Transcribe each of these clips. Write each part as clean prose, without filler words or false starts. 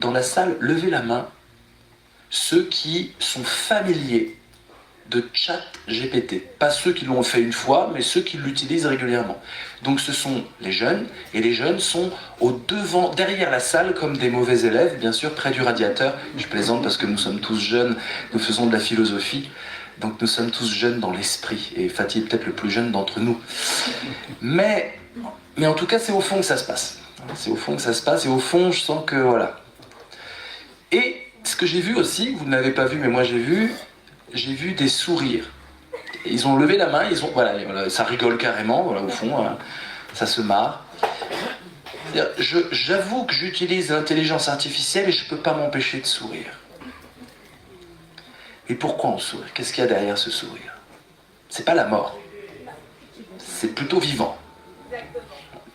Dans la salle, levez la main ceux qui sont familiers de ChatGPT. Pas ceux qui l'ont fait une fois, mais ceux qui l'utilisent régulièrement. Donc ce sont les jeunes, et les jeunes sont au devant, derrière la salle, comme des mauvais élèves, bien sûr, près du radiateur. Je plaisante parce que nous sommes tous jeunes, nous faisons de la philosophie, donc nous sommes tous jeunes dans l'esprit, et Fatih est peut-être le plus jeune d'entre nous. Mais en tout cas, c'est au fond que ça se passe. C'est au fond que ça se passe, et au fond, je sens que, voilà. Et ce que j'ai vu aussi, vous ne l'avez pas vu, mais moi j'ai vu des sourires. Ils ont levé la main, voilà, ça rigole carrément, voilà, au fond, voilà, ça se marre. J'avoue que j'utilise l'intelligence artificielle et je ne peux pas m'empêcher de sourire. Et pourquoi on sourit? Qu'est-ce qu'il y a derrière ce sourire? C'est pas la mort. C'est plutôt vivant.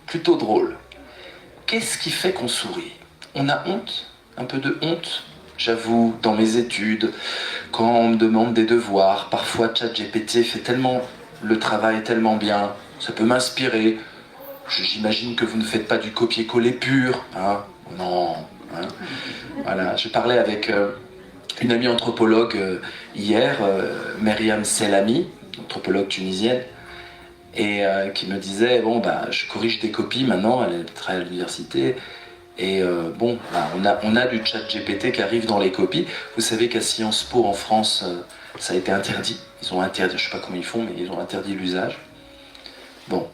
Plutôt drôle. Qu'est-ce qui fait qu'on sourit? On a honte? Un peu de honte? J'avoue, dans mes études, quand on me demande des devoirs, parfois ChatGPT fait tellement le travail tellement bien, ça peut m'inspirer. J'imagine que vous ne faites pas du copier-coller pur, hein? Non. Hein? Voilà, je parlais avec une amie anthropologue hier, Myriam Selami, anthropologue tunisienne, et qui me disait, bon, bah, je corrige des copies maintenant, elle travaille à l'université. Et on a du chat GPT qui arrive dans les copies. Vous savez qu'à Sciences Po en France, ça a été interdit. Ils ont interdit, je ne sais pas comment ils font, mais ils ont interdit l'usage. Bon,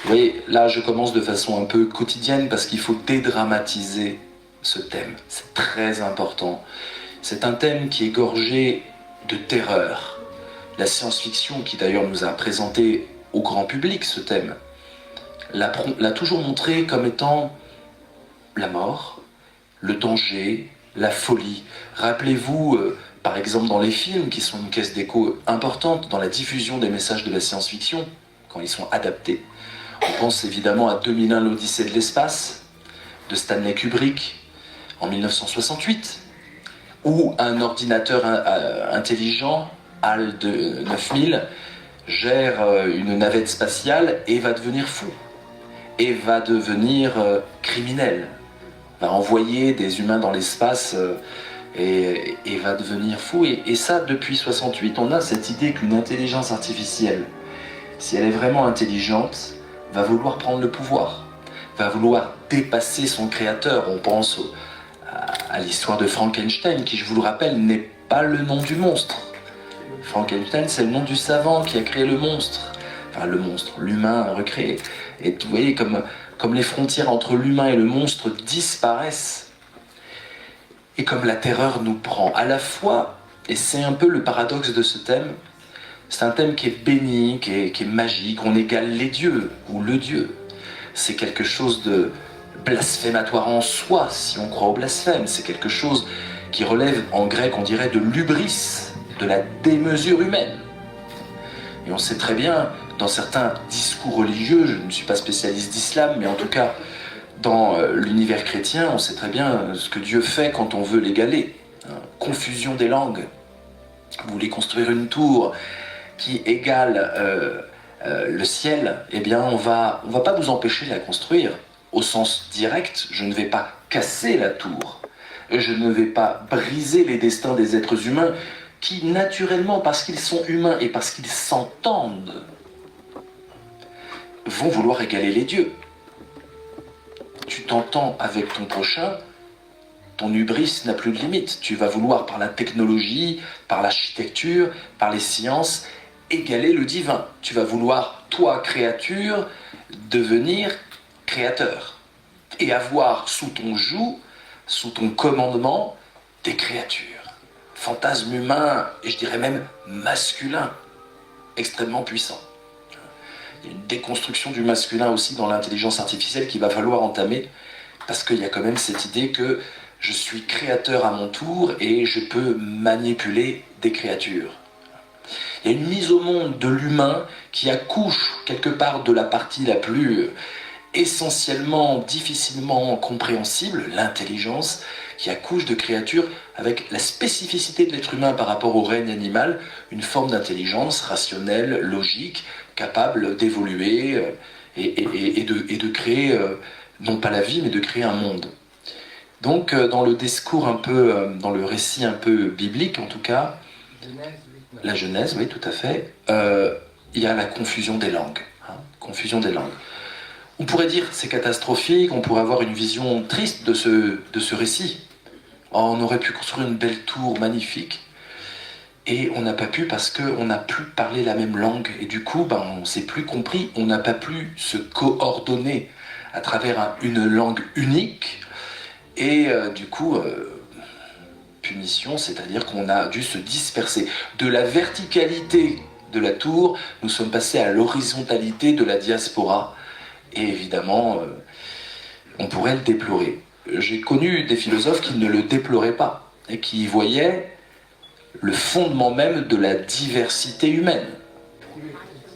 vous voyez, là je commence de façon un peu quotidienne parce qu'il faut dédramatiser ce thème. C'est très important. C'est un thème qui est gorgé de terreur. La science-fiction, qui d'ailleurs nous a présenté au grand public ce thème, l'a toujours montré comme étant la mort, le danger, la folie. Rappelez-vous, par exemple, dans les films, qui sont une caisse d'écho importante dans la diffusion des messages de la science-fiction, quand ils sont adaptés. On pense évidemment à 2001, l'Odyssée de l'espace, de Stanley Kubrick, en 1968, où un ordinateur intelligent, HAL 9000, gère une navette spatiale et va devenir fou, et va devenir criminel, va envoyer des humains dans l'espace et va devenir fou. Et ça, depuis 68, on a cette idée qu'une intelligence artificielle, si elle est vraiment intelligente, va vouloir prendre le pouvoir, va vouloir dépasser son créateur. On pense à l'histoire de Frankenstein, qui, je vous le rappelle, n'est pas le nom du monstre. Frankenstein, c'est le nom du savant qui a créé le monstre. Enfin, le monstre, l'humain recréé. Et vous voyez, comme les frontières entre l'humain et le monstre disparaissent, et comme la terreur nous prend à la fois, et c'est un peu le paradoxe de ce thème, c'est un thème qui est béni, qui est magique, on égale les dieux, ou le dieu. C'est quelque chose de blasphématoire en soi, si on croit au blasphème. C'est quelque chose qui relève, en grec, on dirait de l'hubris, de la démesure humaine. Et on sait très bien, dans certains discours religieux, je ne suis pas spécialiste d'islam, mais en tout cas, dans l'univers chrétien, on sait très bien ce que Dieu fait quand on veut l'égaler. Confusion des langues. Vous voulez construire une tour qui égale le ciel, eh bien on va pas vous empêcher de la construire au sens direct. Je ne vais pas casser la tour, je ne vais pas briser les destins des êtres humains qui, naturellement, parce qu'ils sont humains et parce qu'ils s'entendent, vont vouloir égaler les dieux. Tu t'entends avec ton prochain, ton hubris n'a plus de limite. Tu vas vouloir, par la technologie, par l'architecture, par les sciences, égaler le divin. Tu vas vouloir, toi, créature, devenir créateur. Et avoir sous ton joug, sous ton commandement, des créatures. Fantasme humain, et je dirais même masculin, extrêmement puissant. Il y a une déconstruction du masculin aussi dans l'intelligence artificielle qu'il va falloir entamer, parce qu'il y a quand même cette idée que je suis créateur à mon tour et je peux manipuler des créatures. Il y a une mise au monde de l'humain qui accouche quelque part de la partie la plus essentiellement, difficilement compréhensible, l'intelligence, qui accouche de créatures avec la spécificité de l'être humain par rapport au règne animal, une forme d'intelligence rationnelle, logique, capable d'évoluer et de créer, non pas la vie, mais de créer un monde. Donc dans le discours un peu, dans le récit un peu biblique en tout cas, la Genèse, oui tout à fait, il y a la confusion des langues. Confusion des langues. On pourrait dire c'est catastrophique, on pourrait avoir une vision triste de ce récit. Oh, on aurait pu construire une belle tour magnifique, et on n'a pas pu parce qu'on n'a plus parlé la même langue, et du coup on ne s'est plus compris, on n'a pas pu se coordonner à travers une langue unique, et du coup, punition, c'est-à-dire qu'on a dû se disperser. De la verticalité de la tour, nous sommes passés à l'horizontalité de la diaspora, et évidemment, on pourrait le déplorer. J'ai connu des philosophes qui ne le déploraient pas, et qui voyaient le fondement même de la diversité humaine.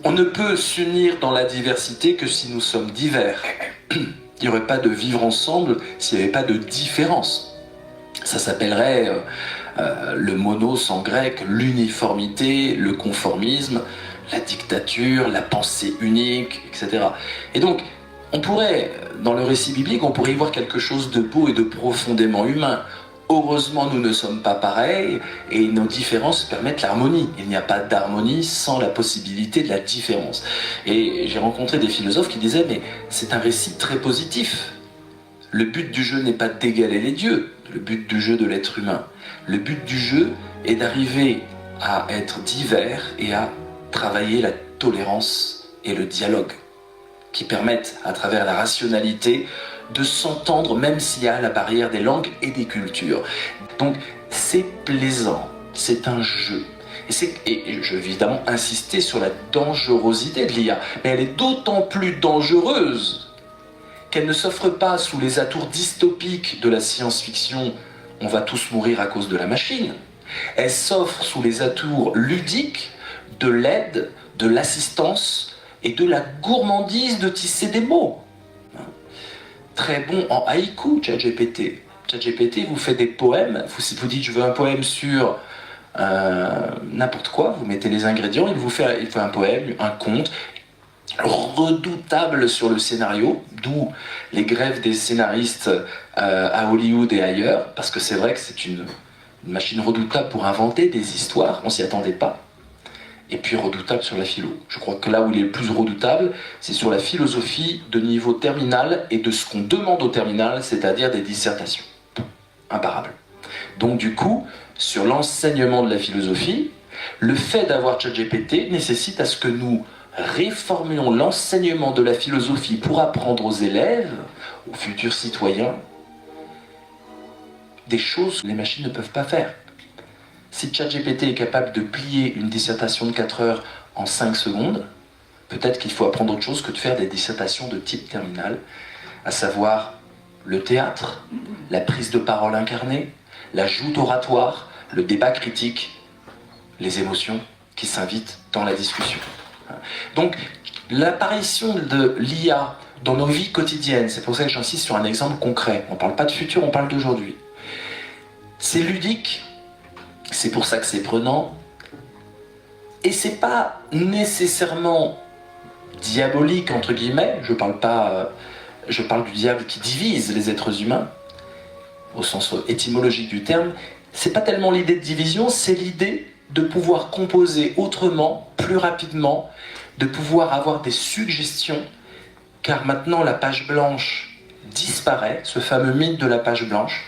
On ne peut s'unir dans la diversité que si nous sommes divers. Il n'y aurait pas de vivre ensemble s'il n'y avait pas de différence. Ça s'appellerait le monos en grec, l'uniformité, le conformisme, la dictature, la pensée unique, etc. Et donc, on pourrait, dans le récit biblique, on pourrait y voir quelque chose de beau et de profondément humain. Heureusement, nous ne sommes pas pareils, et nos différences permettent l'harmonie. Il n'y a pas d'harmonie sans la possibilité de la différence. Et j'ai rencontré des philosophes qui disaient, mais c'est un récit très positif. Le but du jeu n'est pas d'égaler les dieux, le but du jeu de l'être humain. Le but du jeu est d'arriver à être divers et à travailler la tolérance et le dialogue, qui permettent, à travers la rationalité, de s'entendre même s'il y a la barrière des langues et des cultures. Donc c'est plaisant, c'est un jeu. Et je vais évidemment insister sur la dangerosité de l'IA, mais elle est d'autant plus dangereuse qu'elle ne s'offre pas sous les atours dystopiques de la science-fiction, on va tous mourir à cause de la machine. Elle s'offre sous les atours ludiques de l'aide, de l'assistance et de la gourmandise de tisser des mots. Très bon en haïku, ChatGPT. ChatGPT vous fait des poèmes, vous dites je veux un poème sur n'importe quoi, vous mettez les ingrédients, il fait un poème, un conte, redoutable sur le scénario, d'où les grèves des scénaristes à Hollywood et ailleurs, parce que c'est vrai que c'est une machine redoutable pour inventer des histoires, on s'y attendait pas, et puis redoutable sur la philo. Je crois que là où il est le plus redoutable, c'est sur la philosophie de niveau terminal et de ce qu'on demande au terminal, c'est-à-dire des dissertations. Imparable. Donc du coup, sur l'enseignement de la philosophie, le fait d'avoir ChatGPT nécessite à ce que nous réformions l'enseignement de la philosophie pour apprendre aux élèves, aux futurs citoyens, des choses que les machines ne peuvent pas faire. Si ChatGPT est capable de plier une dissertation de 4 heures en 5 secondes, peut-être qu'il faut apprendre autre chose que de faire des dissertations de type terminal, à savoir le théâtre, la prise de parole incarnée, la joute oratoire, le débat critique, les émotions qui s'invitent dans la discussion. Donc, l'apparition de l'IA dans nos vies quotidiennes, c'est pour ça que j'insiste sur un exemple concret. On ne parle pas de futur, on parle d'aujourd'hui. C'est ludique, c'est pour ça que c'est prenant, et c'est pas nécessairement diabolique, entre guillemets, je parle du diable qui divise les êtres humains, au sens étymologique du terme. C'est pas tellement l'idée de division, c'est l'idée de pouvoir composer autrement, plus rapidement, de pouvoir avoir des suggestions, car maintenant la page blanche disparaît, ce fameux mythe de la page blanche.